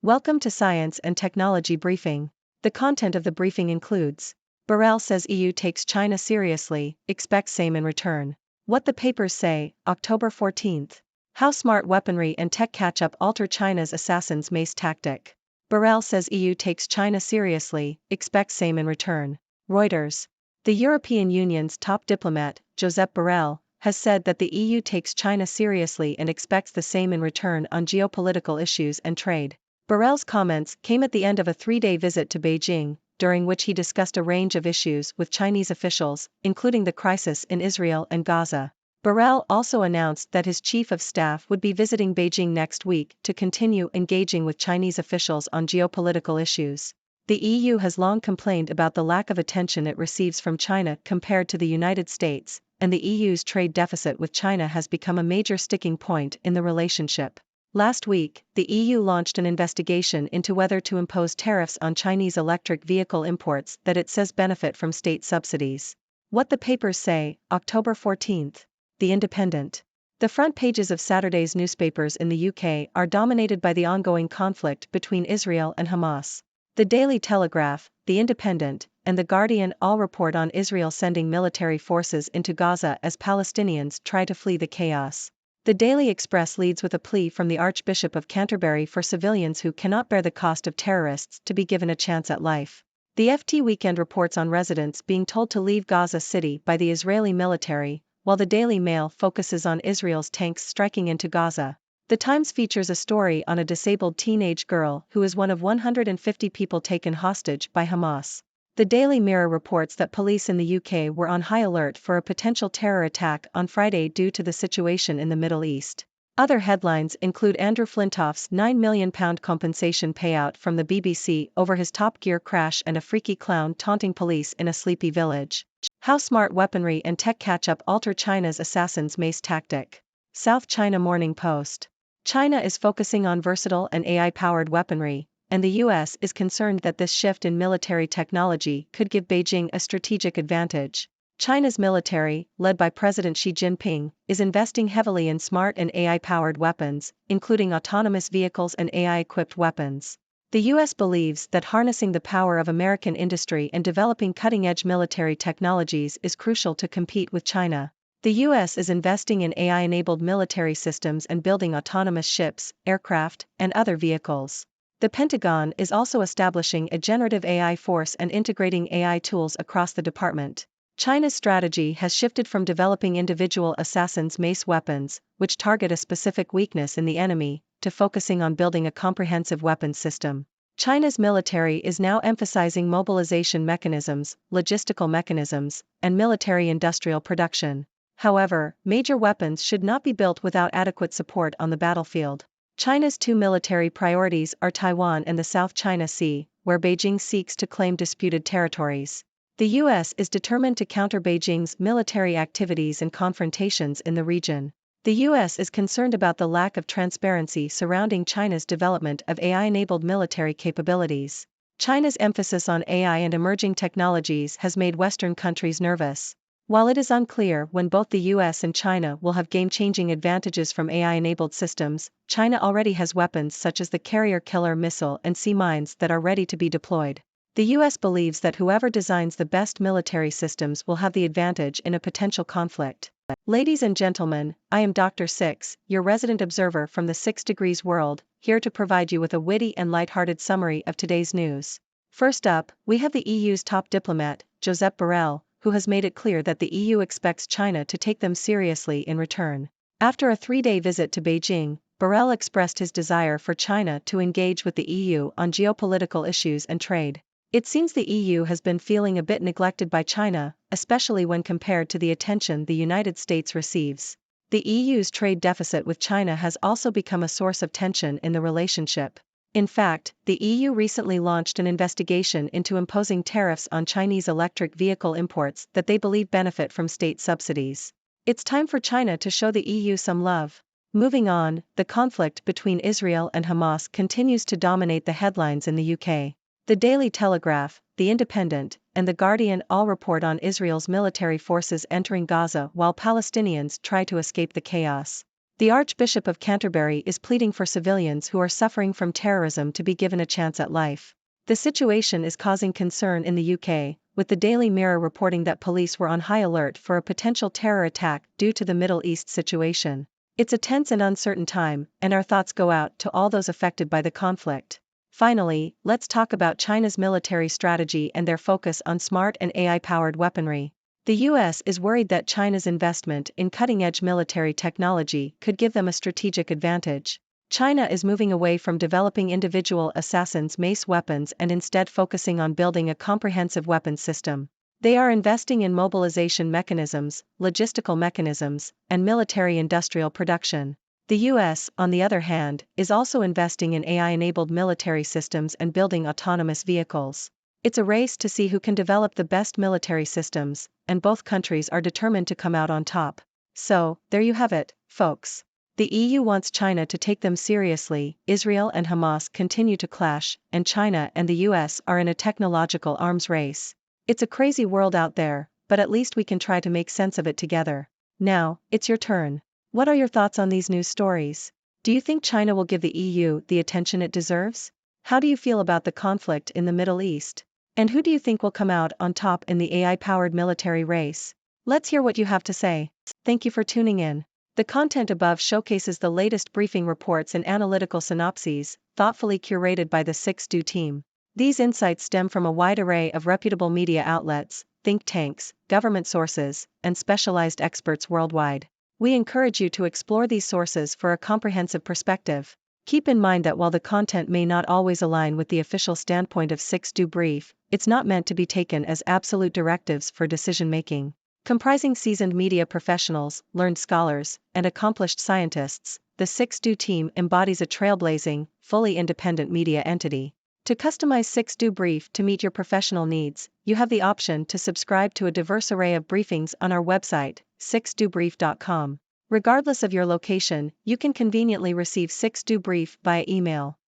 Welcome to Science and Technology Briefing. The content of the briefing includes: Borrell says EU takes China seriously, expects same in return. What the papers say, October 14th. How smart weaponry and tech catch-up alter China's assassin's mace tactic. Borrell says EU takes China seriously, expects same in return. Reuters. The European Union's top diplomat, Josep Borrell, has said that the EU takes China seriously and expects the same in return on geopolitical issues and trade. Borrell's comments came at the end of a three-day visit to Beijing, during which he discussed a range of issues with Chinese officials, including the crisis in Israel and Gaza. Borrell also announced that his chief of staff would be visiting Beijing next week to continue engaging with Chinese officials on geopolitical issues. The EU has long complained about the lack of attention it receives from China compared to the United States, and the EU's trade deficit with China has become a major sticking point in the relationship. Last week, the EU launched an investigation into whether to impose tariffs on Chinese electric vehicle imports that it says benefit from state subsidies. What the papers say, October 14th. The Independent. The front pages of Saturday's newspapers in the UK are dominated by the ongoing conflict between Israel and Hamas. The Daily Telegraph, The Independent, and The Guardian all report on Israel sending military forces into Gaza as Palestinians try to flee the chaos. The Daily Express leads with a plea from the Archbishop of Canterbury for civilians who cannot bear the cost of terrorists to be given a chance at life. The FT Weekend reports on residents being told to leave Gaza City by the Israeli military, while the Daily Mail focuses on Israel's tanks striking into Gaza. The Times features a story on a disabled teenage girl who is one of 150 people taken hostage by Hamas. The Daily Mirror reports that police in the UK were on high alert for a potential terror attack on Friday due to the situation in the Middle East. Other headlines include Andrew Flintoff's £9 million compensation payout from the BBC over his Top Gear crash and a freaky clown taunting police in a sleepy village. How smart weaponry and tech catch-up alter China's assassin's mace tactic. South China Morning Post. China is focusing on versatile and AI-powered weaponry, and the US is concerned that this shift in military technology could give Beijing a strategic advantage. China's military, led by President Xi Jinping, is investing heavily in smart and AI-powered weapons, including autonomous vehicles and AI-equipped weapons. The US believes that harnessing the power of American industry and developing cutting-edge military technologies is crucial to compete with China. The US is investing in AI-enabled military systems and building autonomous ships, aircraft, and other vehicles. The Pentagon is also establishing a generative AI force and integrating AI tools across the department. China's strategy has shifted from developing individual assassin's mace weapons, which target a specific weakness in the enemy, to focusing on building a comprehensive weapons system. China's military is now emphasizing mobilization mechanisms, logistical mechanisms, and military-industrial production. However, major weapons should not be built without adequate support on the battlefield. China's two military priorities are Taiwan and the South China Sea, where Beijing seeks to claim disputed territories. The US is determined to counter Beijing's military activities and confrontations in the region. The US is concerned about the lack of transparency surrounding China's development of AI-enabled military capabilities. China's emphasis on AI and emerging technologies has made Western countries nervous. While it is unclear when both the US and China will have game-changing advantages from AI-enabled systems, China already has weapons such as the Carrier-Killer missile and sea mines that are ready to be deployed. The US believes that whoever designs the best military systems will have the advantage in a potential conflict. Ladies and gentlemen, I am Dr. Six, your resident observer from the 6 Degrees world, here to provide you with a witty and lighthearted summary of today's news. First up, we have the EU's top diplomat, Josep Borrell, who has made it clear that the EU expects China to take them seriously in return. After a 3-day visit to Beijing, Borrell expressed his desire for China to engage with the EU on geopolitical issues and trade. It seems the EU has been feeling a bit neglected by China, especially when compared to the attention the United States receives. The EU's trade deficit with China has also become a source of tension in the relationship. In fact, the EU recently launched an investigation into imposing tariffs on Chinese electric vehicle imports that they believe benefit from state subsidies. It's time for China to show the EU some love. Moving on, the conflict between Israel and Hamas continues to dominate the headlines in the UK. The Daily Telegraph, The Independent, and The Guardian all report on Israel's military forces entering Gaza while Palestinians try to escape the chaos. The Archbishop of Canterbury is pleading for civilians who are suffering from terrorism to be given a chance at life. The situation is causing concern in the UK, with the Daily Mirror reporting that police were on high alert for a potential terror attack due to the Middle East situation. It's a tense and uncertain time, and our thoughts go out to all those affected by the conflict. Finally, let's talk about China's military strategy and their focus on smart and AI-powered weaponry. The US is worried that China's investment in cutting-edge military technology could give them a strategic advantage. China is moving away from developing individual assassins' mace weapons and instead focusing on building a comprehensive weapons system. They are investing in mobilization mechanisms, logistical mechanisms, and military-industrial production. The US, on the other hand, is also investing in AI-enabled military systems and building autonomous vehicles. It's a race to see who can develop the best military systems, and both countries are determined to come out on top. So, there you have it, folks. The EU wants China to take them seriously, Israel and Hamas continue to clash, and China and the US are in a technological arms race. It's a crazy world out there, but at least we can try to make sense of it together. Now, it's your turn. What are your thoughts on these news stories? Do you think China will give the EU the attention it deserves? How do you feel about the conflict in the Middle East? And who do you think will come out on top in the AI-powered military race? Let's hear what you have to say. Thank you for tuning in. The content above showcases the latest briefing reports and analytical synopses, thoughtfully curated by the 6Do team. These insights stem from a wide array of reputable media outlets, think tanks, government sources, and specialized experts worldwide. We encourage you to explore these sources for a comprehensive perspective. Keep in mind that while the content may not always align with the official standpoint of 6Do Brief, it's not meant to be taken as absolute directives for decision-making. Comprising seasoned media professionals, learned scholars, and accomplished scientists, the 6Do team embodies a trailblazing, fully independent media entity. To customize 6Do Brief to meet your professional needs, you have the option to subscribe to a diverse array of briefings on our website, 6dobrief.com. Regardless of your location, you can conveniently receive 6Do Brief via email.